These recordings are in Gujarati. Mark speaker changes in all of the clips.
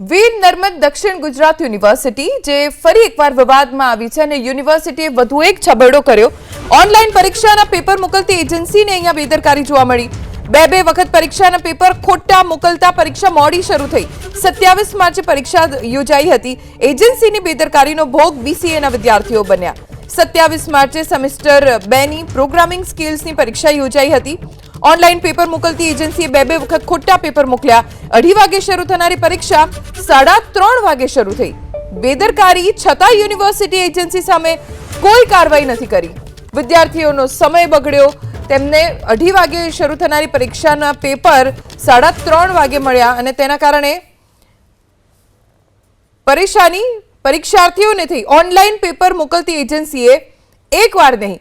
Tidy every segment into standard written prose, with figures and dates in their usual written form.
Speaker 1: વીર નર્મદ દક્ષિણ ગુજરાત યુનિવર્સિટી જે ફરી એકવાર વિવાદમાં આવી છે અને યુનિવર્સિટીએ વધુ એક છબરડો કર્યો। ઓનલાઈન પરીક્ષાના પેપર મોકલતી એજન્સીને અહીંયા બેદરકારી જોવા મળી। બે વખત પરીક્ષાના પેપર ખોટા મોકલતા પરીક્ષા મોડી શરૂ થઈ। 27 માર્ચે પરીક્ષા યોજાઈ હતી। એજન્સીની બેદરકારીનો ભોગ બીસીએના વિદ્યાર્થીઓ બન્યા। 27 માર્ચે સેમેસ્ટર 2 ની પ્રોગ્રામિંગ સ્કિલ્સની પરીક્ષા યોજાઈ હતી। ऑनलाइन पेपर मोकलती एजेंसीए બે વખત ખોટા પેપર મોકલ્યા। 2:30 વાગે શરૂ થનારી પરીક્ષા 3:30 વાગે શરૂ થઈ। બેદરકારી છતાં યુનિવર્સિટી એજન્સી સામે કોઈ કાર્યવાહી નથી કરી। વિદ્યાર્થીઓનો સમય બગડ્યો। તેમને 2:30 વાગે શરૂ થનારી પરીક્ષાના પેપર 3:30 વાગે મળ્યા અને તેના કારણે પરેશાની પરીક્ષાર્થીઓને થઈ। ઓનલાइन पेपर મોકલતી એજન્સીએ એકવાર નહીં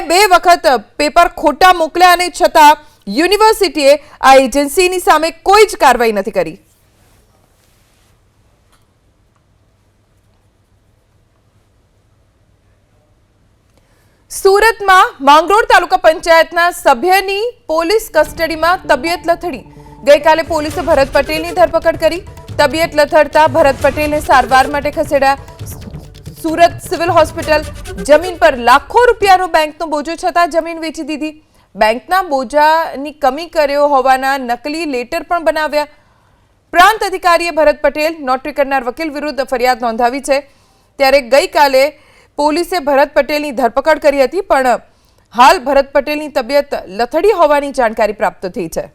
Speaker 1: બે વખત પેપર ખોટા મોકલ્યા અને છતાં યુનિવર્સિટીએ આ એજન્સીની સામે કોઈ જ કાર્યવાહી નથી કરી। સુરતમાં માંગરોળ તાલુકા પંચાયતના સભ્યની પોલીસ કસ્ટડીમાં તબિયત લથડી। ગઈકાલે પોલીસે ભરત પટેલની ધરપકડ કરી। તબિયત લથડતા ભરત પટેલને સારવાર માટે ખસેડ્યા। सूरत सिविल हॉस्पिटल जमीन पर लाखों रूपियानो बैंकनो बोझो छता जमीन वेची दीधी। बैंकना बोझानी कमी कर्यो होवाना नकली लेटर पण बनाव्या। प्रांत अधिकारीए भरत पटेल नोटरी करनार वकील विरुद्ध फरियाद नोंधावी छे। त्यारे गईकाले पोलीसे भरत पटेलनी धरपकड़ करी हती पण हाल भरत पटेलनी तबियत लथड़ी होवानी जानकारी प्राप्त थई छे।